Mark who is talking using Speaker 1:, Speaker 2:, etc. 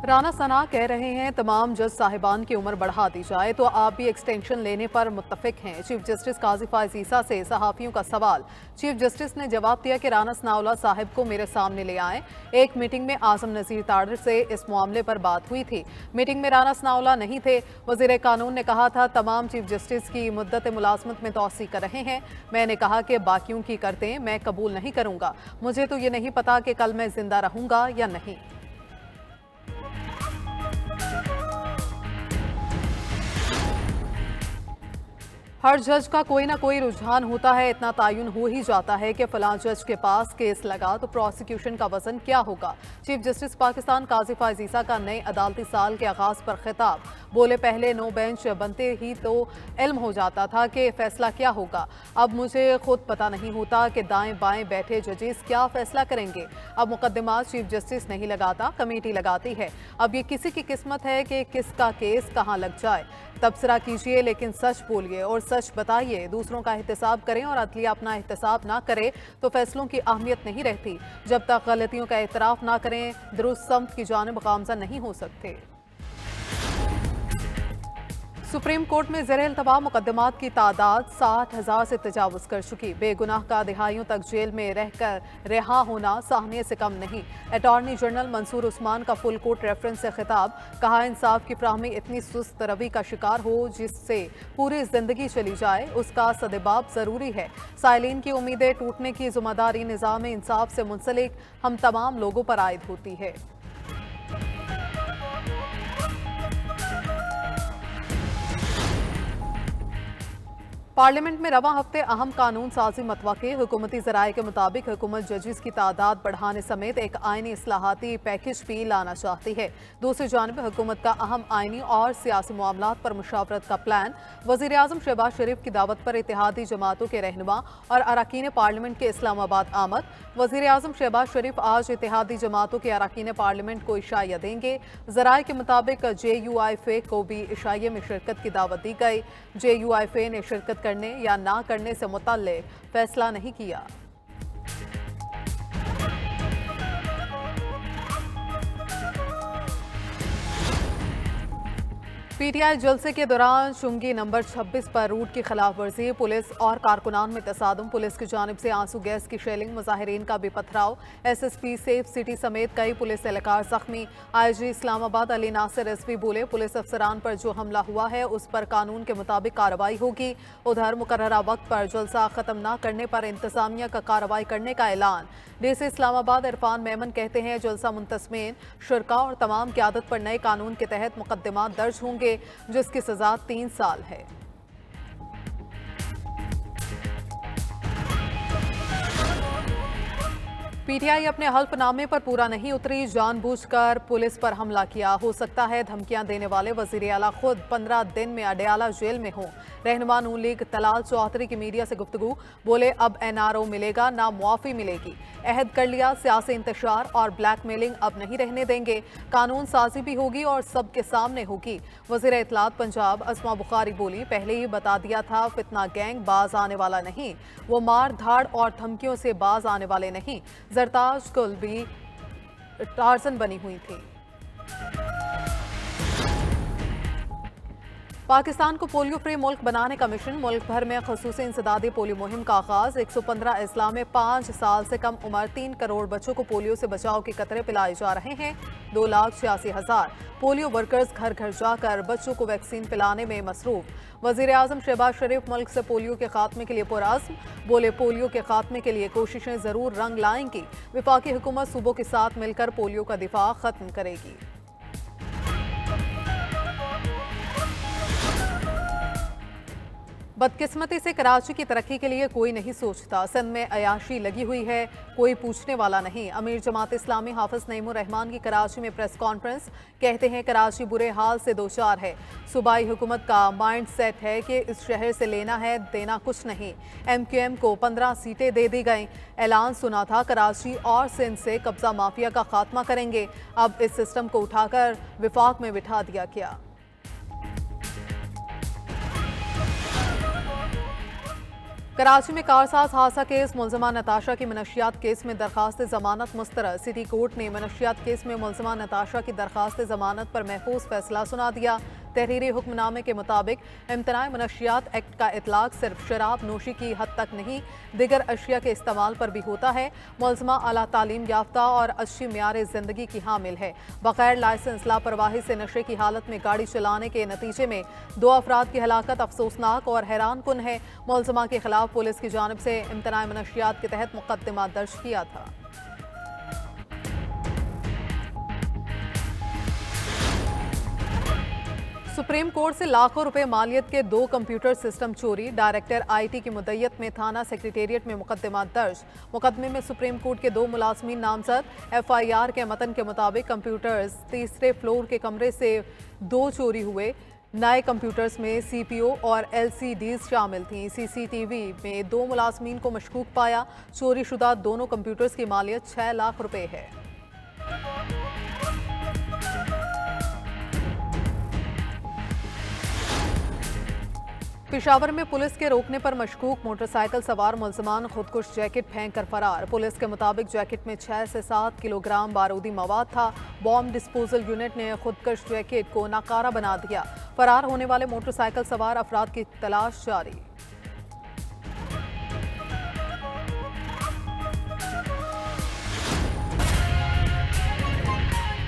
Speaker 1: राना सना कह रहे हैं तमाम जज साहिबान की उम्र बढ़ा दी जाए तो आप भी एक्सटेंशन लेने पर मुत्तफिक हैं। चीफ जस्टिस काजी फायज ईसा से सहाफियों का सवाल। चीफ जस्टिस ने जवाब दिया कि राना सनाउल्लाह साहिब को मेरे सामने ले आए। एक मीटिंग में आजम नजीर ताड़र से इस मामले पर बात हुई थी। मीटिंग में राना सनाउल्लाह नहीं थे। वजीर कानून ने कहा था तमाम चीफ जस्टिस की मुद्दत मुलाजमत में तोसी कर रहे हैं। मैंने कहा कि बाकियों की करते मैं कबूल नहीं करूंगा। मुझे तो ये नहीं पता कि कल मैं जिंदा रहूंगा या नहीं। हर जज का कोई ना कोई रुझान होता है। इतना तयन हो ही जाता है कि फलां जज के पास केस लगा तो प्रोसिक्यूशन का वजन क्या होगा। चीफ जस्टिस पाकिस्तान काजी फायज ईसा का नए अदालती साल के आगाज पर खिताब। बोले पहले नो बेंच बनते ही तो इल्म हो जाता था कि फैसला क्या होगा। अब मुझे खुद पता नहीं होता कि दाएं बाएं बैठे जजेस क्या फैसला करेंगे। अब मुकदमात चीफ जस्टिस नहीं लगाता, कमेटी लगाती है। अब ये किसी की किस्मत है कि किसका केस कहां लग जाए। तबसरा कीजिए लेकिन सच बोलिए और सच बताइए। दूसरों का एहतसाब करें और अदलिया अपना एहतसाब ना करे तो फैसलों की अहमियत नहीं रहती। जब तक गलतियों का एतराफ ना करें दुरुस्त समत की जानिब गामज़न नहीं हो सकते। सुप्रीम कोर्ट में ज़ेर इल्तवा मुकदमात की तादाद 60,000 से तजावुज़ कर चुकी। बेगुनाह का दिहाइयों तक जेल में रहकर रिहा होना साहने से कम नहीं। अटॉर्नी जनरल मंसूर उस्मान का फुल कोर्ट रेफरेंस से खिताब। कहा इंसाफ की फ्राहमी इतनी सुस्त रवि का शिकार हो जिससे पूरी जिंदगी चली जाए, उसका सदेबाब ज़रूरी है। साइलिन की उम्मीदें टूटने की जिम्मेदारी निज़ाम इंसाफ से मुंसलिक हम तमाम लोगों पर आयद होती है। पार्लियामेंट में रवां हफ्ते अहम कानून साजी मतवक़े। हुकूमती ज़राए के मुताबिक हुकूमत जजेस की तादाद बढ़ाने समेत एक आइनी इस्लाहाती पैकेज भी लाना चाहती है। दूसरी जानिब हुकूमत का अहम आइनी और सियासी मामलात पर मुशावरत का प्लान। वज़ीर आज़म शहबाज शरीफ की दावत पर इत्तेहादी जमातों के रहनुमा और अरकान पार्लियामेंट के इस्लामाबाद आमद। वज़ीर आज़म शहबाज शरीफ आज इत्तेहादी जमातों के अरकान पार्लियामेंट को इशाया देंगे। ज़राए के मुताबिक JUIFA को भी इशाये में शिरकत की दावत दी गई। JUIFA ने शिरकत करने या ना करने से मुतल्लिक़ फैसला नहीं किया। PTI जलसे के दौरान शुंगी नंबर 26 पर रूट की खिलाफ वर्जी। पुलिस और कारकुनान में तसादुम। पुलिस की जानिब से आंसू गैस की शेलिंग, मुजाहिरीन का भी पथराव। SSP सेफ सिटी समेत कई पुलिस एहलकार जख्मी। IG इस्लामाबाद अली नासिर रिजवी बोले पुलिस अफसरान पर जो हमला हुआ है उस पर कानून के मुताबिक कार्रवाई होगी। उधर मुकर्ररा वक्त पर जलसा खत्म न करने पर इंतजामिया का कार्रवाई करने का ऐलान। DC इस्लामाबाद इरफान मेमन कहते हैं जलसा मुंतजमीन, शुरका और तमाम क़यादत पर नए कानून के तहत मुकदमात दर्ज होंगे जिसकी सजा 3 साल है। PTI अपने हल्फनामे पर पूरा नहीं उतरी, जानबूझकर पुलिस पर हमला किया। हो सकता है धमकियां देने वाले वजीर आला खुद 15 दिन में अडयाला जेल में हों। रहनुमा नून लीग तलाल चौधरी की मीडिया से गुफ्तगू। बोले अब NRO मिलेगा ना मुआफ़ी मिलेगी। अहद कर लिया सियासी इंतशार और ब्लैकमेलिंग अब नहीं रहने देंगे। कानून साजी भी होगी और सबके सामने होगी। वज़ीर इत्तलात पंजाब अस्मा बुखारी बोली पहले ही बता दिया था फितना गैंग बाज आने वाला नहीं, वो मार धाड़ और धमकियों से बाज आने वाले नहीं। जरताज कुल भी टार्जन बनी हुई थी। पाकिस्तान को पोलियो फ्री मुल्क बनाने का मिशन। मुल्क भर में खसूसी इंसदादी पोलियो मुहिम का आगाज। 115 अजला में 5 साल से कम उम्र 3 करोड़ बच्चों को पोलियो से बचाव के कतरे पिलाए जा रहे हैं। 2,86,000 पोलियो वर्कर्स घर घर जाकर बच्चों को वैक्सीन पिलाने में मसरूफ। वज़ीर आज़म शहबाज शरीफ मुल्क से पोलियो के खात्मे के लिए पुरअज़्म। बोले पोलियो के खात्मे के लिए कोशिशें जरूर रंग लाएंगी। वफाकी हुकूमत सूबों के साथ मिलकर पोलियो का दिफा खत्म करेगी। बदकिस्मती से कराची की तरक्की के लिए कोई नहीं सोचता। सिंध में अयाशी लगी हुई है, कोई पूछने वाला नहीं। अमीर जमात इस्लामी हाफिज नईमुर रहमान की कराची में प्रेस कॉन्फ्रेंस। कहते हैं कराची बुरे हाल से दो चार है। सूबाई हुकूमत का माइंड सेट है कि इस शहर से लेना है, देना कुछ नहीं। MQM को 15 सीटें दे दी गईं। ऐलान सुना था कराची और सिंध से कब्जा माफिया का खात्मा करेंगे। अब इस सिस्टम को उठाकर विफाक में बिठा दिया गया। कराची में कारसाज हादसा केस मुलजमा नताशा की मनशियात केस में दरखास्त जमानत मुस्तरद। सिटी कोर्ट ने मनशियात केस में मुलजमा नताशा की दरखास्त जमानत पर महफूज फैसला सुना दिया। तहरीरी हुक्मनामे के मुताबिक इम्तनाए मनशियात एक्ट का इतलाक सिर्फ शराब नोशी की हद तक नहीं, दिगर अशिया के इस्तेमाल पर भी होता है। मुलजमा आला तालीम याफ्ता और अच्छी मियार जिंदगी की हामिल है। बगैर लाइसेंस लापरवाही से नशे की हालत में गाड़ी चलाने के नतीजे में 2 अफराद की हलाकत अफसोसनाक और हैरान कुन है। मुलजमा के खिलाफ पुलिस की जानिब से इम्तनाए मनशियात के तहत मुकदमा दर्ज किया था। सुप्रीम कोर्ट से लाखों रुपए मालियत के 2 कंप्यूटर सिस्टम चोरी। डायरेक्टर आईटी की मुद्दत में थाना सेक्रेटेरिएट में मुकदमा दर्ज। मुकदमे में सुप्रीम कोर्ट के 2 मुलाजमीन नामजद। एफआईआर के मतन के मुताबिक कंप्यूटर्स तीसरे फ्लोर के कमरे से 2 चोरी हुए। नए कंप्यूटर्स में सीपीयू और एलसीडीज शामिल थीं। सीसीटीवी में 2 मुलाजमीन को मशकूक पाया। चोरी शुदा दोनों कंप्यूटर्स की मालियत 6 लाख रुपए है। पेशावर में पुलिस के रोकने पर मशकूक मोटरसाइकिल सवार मुलजमान खुदकुश जैकेट फेंक कर फरार। पुलिस के मुताबिक जैकेट में 6 से 7 किलोग्राम बारूदी मवाद था। बॉम्ब डिस्पोजल यूनिट ने खुदकुश जैकेट को नाकारा बना दिया। फरार होने वाले मोटरसाइकिल सवार अफराद की तलाश जारी।